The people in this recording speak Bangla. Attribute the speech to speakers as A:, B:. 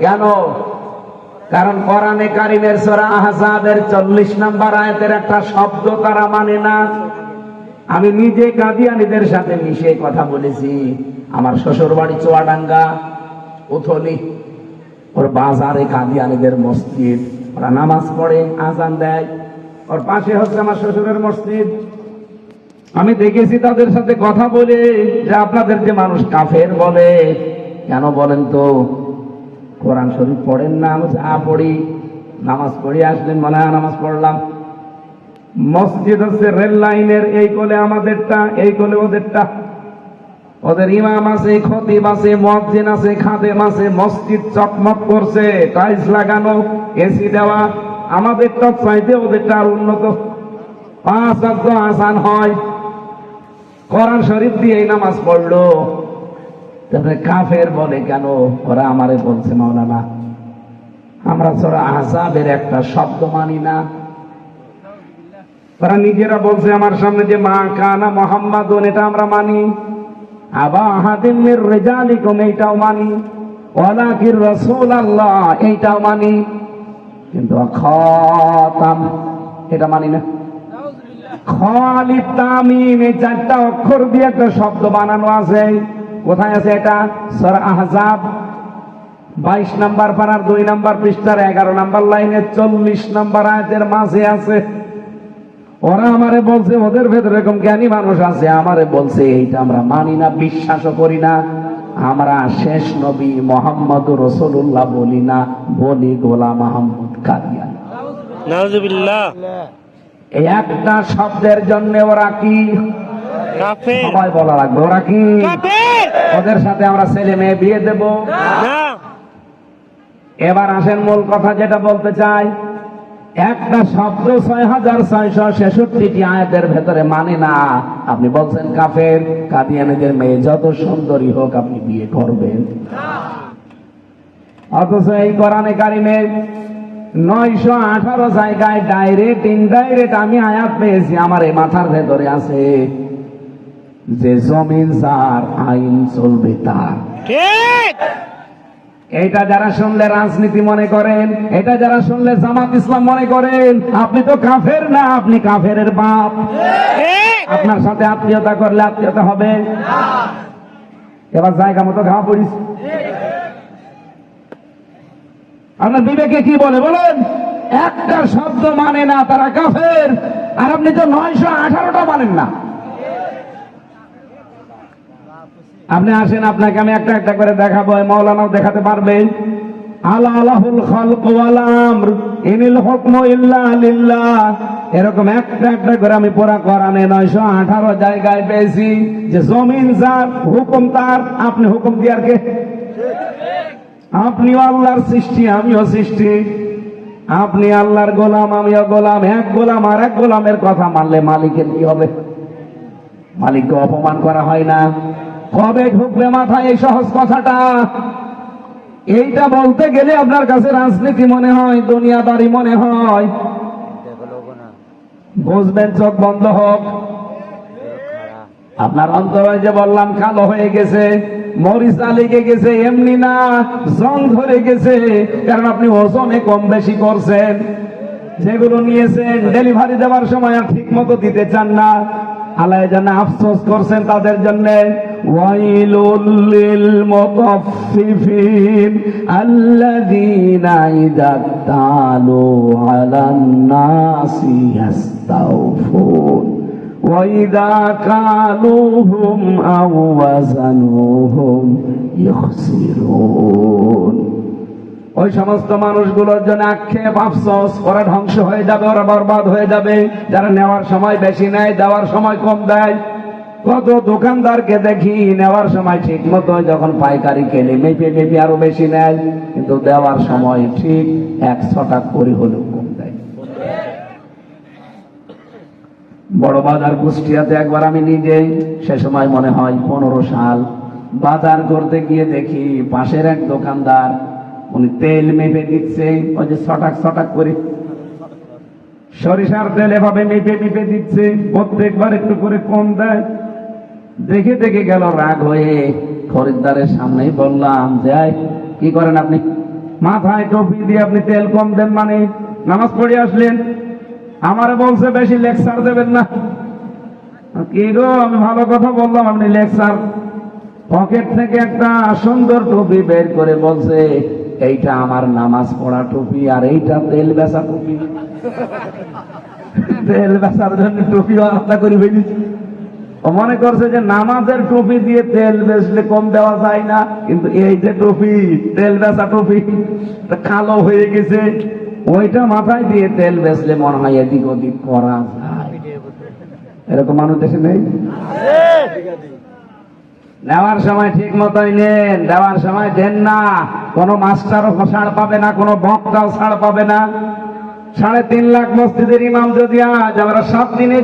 A: কেন? কারণ কোরআনে কারিমের সূরা আহজাবের 40 নম্বর আয়াতের একটা শব্দ তারা মানে না। আমি নিজে কাদিয়ানীদের সাথে মিশে কথা বলেছি। আমার শ্বশুর বাড়ি চুয়াডাঙ্গা উথলি, ওর বাজারে কাদিয়ানীদের মসজিদ, ওরা নামাজ পড়ে, আজান দেয়, ওর পাশে হচ্ছে আমার শ্বশুরের মসজিদ। আমি দেখেছি তাদের সাথে কথা বলে যে আপনাদের যে মানুষ কাফের বলে, কেন বলেন তো? কোরআন শরীফ পড়েন না? যা পড়ি, নামাজ পড়ি, আসলেন মনে হয় নামাজ পড়লাম। মসজিদ হচ্ছে রেল লাইনের এই কোলে আমাদেরটা, এই কোলে ওদেরটা। ওদের ইমাম আছে, খতিব আছে, মুয়াজ্জিন আছে, খাদেম আছে, মসজিদ চকমক করছে, টাইলস লাগানো, এসি দেওয়া। আমাদেরটা চাইতে ওদেরটা আর উন্নত। 5 ওয়াক্ত আযান হয়, কোরআন শরীফ দিয়ে নামাজ পড়লো। তারপরে কাফের বলে কেন? ওরা আমারে বলছে মাওলানা আমরা সূরা আহজাবের একটা শব্দ মানি না। ওরা নিজেরা বলছে আমার সামনে যে মা কানা মুহাম্মাদুন, এটা আমরা মানি। আবা আহাদিম মির রিজালিকুম, এইটাও মানি। ওয়ালাকির রাসূলুল্লাহ, এইটাও মানি। কিন্তু খাতাম এটা মানি না। খালিদ তামিম, এই 4টা অক্ষর দিয়ে একটা শব্দ বানানো আছে। কোথায় আছে এটা? সূরা আহজাব 22 নম্বর পারার 2 নম্বর পৃষ্ঠার 11 নম্বর লাইনে 40 নম্বর আয়াতের মাঝে আছে। ওরা আমারে বলছে ওদের ভেতরে এরকম জ্ঞানী মানুষ আছে, আমারে বলছে এইটা আমরা মানি না, বিশ্বাসও করি না। আমরা শেষ নবী মুহাম্মদুর রাসূলুল্লাহ বলি না, বলি গোলাম আহমদ কাদিয়ানী।
B: নাউযুবিল্লাহ।
A: এই একটা শব্দের জন্য ওরা কি
B: কাফের?
A: সবাই বলা লাগবে ওরা কি
B: কাফের।
A: ওদের সাথে আমরা ছেলে মেয়ে বিয়ে দেব
B: না।
A: এবার আসেন মূল কথা যেটা বলতে চাই। একটা শব্দ 6666টি আয়াতের ভেতরে মানে না, আপনি বলছেন কাফের। কাদিয়ানীদের মেয়ে যত সুন্দরী হোক আপনি বিয়ে করবেন। অথচ এই কোরআনে কারিমে 918 জায়গায় ডাইরেক্ট ইনডাইরেক্ট আমি আয়াত পেয়েছি, আমার এই মাথার ভেতরে আছে যে জমিন যার আইন চলবে তার।
B: ঠিক।
A: এটা যারা শুনলে রাজনীতি মনে করেন, এটা যারা শুনলে জামাত ইসলাম মনে করেন, আপনি তো কাফের না, আপনি কাফেরের বাপ। আপনার সাথে আত্মীয়তা করলে আত্মীয়তা হবে। এবার জায়গা মতো ঘা পড়িস। আপনার বিবেকে কি বলে বলেন? একটা শব্দ মানে না, তারা কাফের। আর আপনি তো 918টা মানেন না। আপনি আসেন, আপনাকে আমি একটা একটা করে দেখাবো, মাওলানাও দেখাতে পারবেন। আলা আলাহুল খালক ওয়াল আমর ইনিল হুকমু ইল্লা লিল্লাহ, এরকম একটা একটা করে আমি পুরা কোরআনে 918 জায়গায় পেয়েছি যে জমিন যার, হুকুম তার। আপনি হুকুম দিয়ার কে? আপনিও আল্লাহর সৃষ্টি, আমিও সৃষ্টি। আপনি আল্লাহর গোলাম, আমিও গোলাম। এক গোলাম আর এক গোলামের কথা মানলে মালিকের কি হবে? মালিককে অপমান করা হয় না? কবে ঢুকবে মাথায় এই সহজ কথাটা? এইটা বলতে গেলে আপনার কাছে রাজনীতি মনে হয়, দুনিয়াদারি মনে হয়। বুঝবেন, চোখ বন্ধ হোক। আপনার অন্তর যে বললাম কালো হয়ে গেছে, মরিচা লেগে গেছে, এমনি না, জং ধরে গেছে। কারণ আপনি ওজনে কম বেশি করছেন, যেগুলো নিয়েছেন ডেলিভারি দেওয়ার সময় আর ঠিক মতো দিতে চান না। আল্লাহ যেন আফসোস করছেন তাদের জন্য। ওয়াইলুল লিল মুতাফফিফিন আল্লাযীনা ইযা তালু আলান নাসি ইস্তাওফুন ওয়া ইযা কালুহুম আও ওয়াজানুহুম ইখসিরুন। ওই সমস্ত মানুষগুলোর জন্য আক্ষেপ, আফসোস। ওরা ধ্বংস হয়ে যাবে, ওরা বরবাদ হয়ে যাবে, যারা নেওয়ার সময় বেশি নেয়, দেওয়ার সময় কম দেয়। কত দোকানদারকে দেখি নেওয়ার সময় ঠিক মতো, যখন পাইকারি কেনে মেপে মেপে আরো বেশি নেয়, কিন্তু দেওয়ার সময় ঠিক 100 টাকা করে হলেও কম দেয়। বড় বাজার কুষ্টিয়াতে একবার আমি নিজে, সে সময় মনে হয় 15 সাল, বাজার করতে গিয়ে দেখি পাশের এক দোকানদার উনি তেল মেপে দিচ্ছে, ওই যে ছটাক করে সরিষার তেল এভাবে মেপে মেপে দিচ্ছে, প্রত্যেকবার একটু করে কম দেয়। দেখে দেখে গেল, রাগ হয়ে খরিদ্দারের সামনেই বললাম, যাই কি করেন আপনি? মাথায় টুপি দিয়ে আপনি তেল কম দেন মানে নামাজ পড়ে আসলেন, আমারে বলছে বেশি লেকচার দেবেন না। কি গো, আমি ভালো কথা বললাম, আপনি লেকচার। পকেট থেকে একটা সুন্দর টুপি বের করে বলছে, এইটা আমার নামাজ পড়া টুপি আর এইটা তেল বেচা টুপি। তেল বেচার জন্য টুপি আলাদা করে ফেলেছি। ও মনে করছে যে নামাজের টুপি দিয়ে তেল বেচলে কম দেওয়া যায় না, কিন্তু এই যে টুপি, তেল বেচা টুপি, কালো হয়ে গেছে, ওইটা মাথায় দিয়ে তেল বেচলে মনে হয় এদিক ওদিক করা যায়। এরকম মানুষ দেশে নেই? নেওয়ার সময় ঠিক মতোই নেন, দেওয়ার সময় দেন না। কোনো মাস্টারও ছাড় পাবে না, কোনো বক্তাও ছাড় পাবে না। 3.5 লাখ মসজিদের ইমাম যদি আজ আমরা 7 দিনে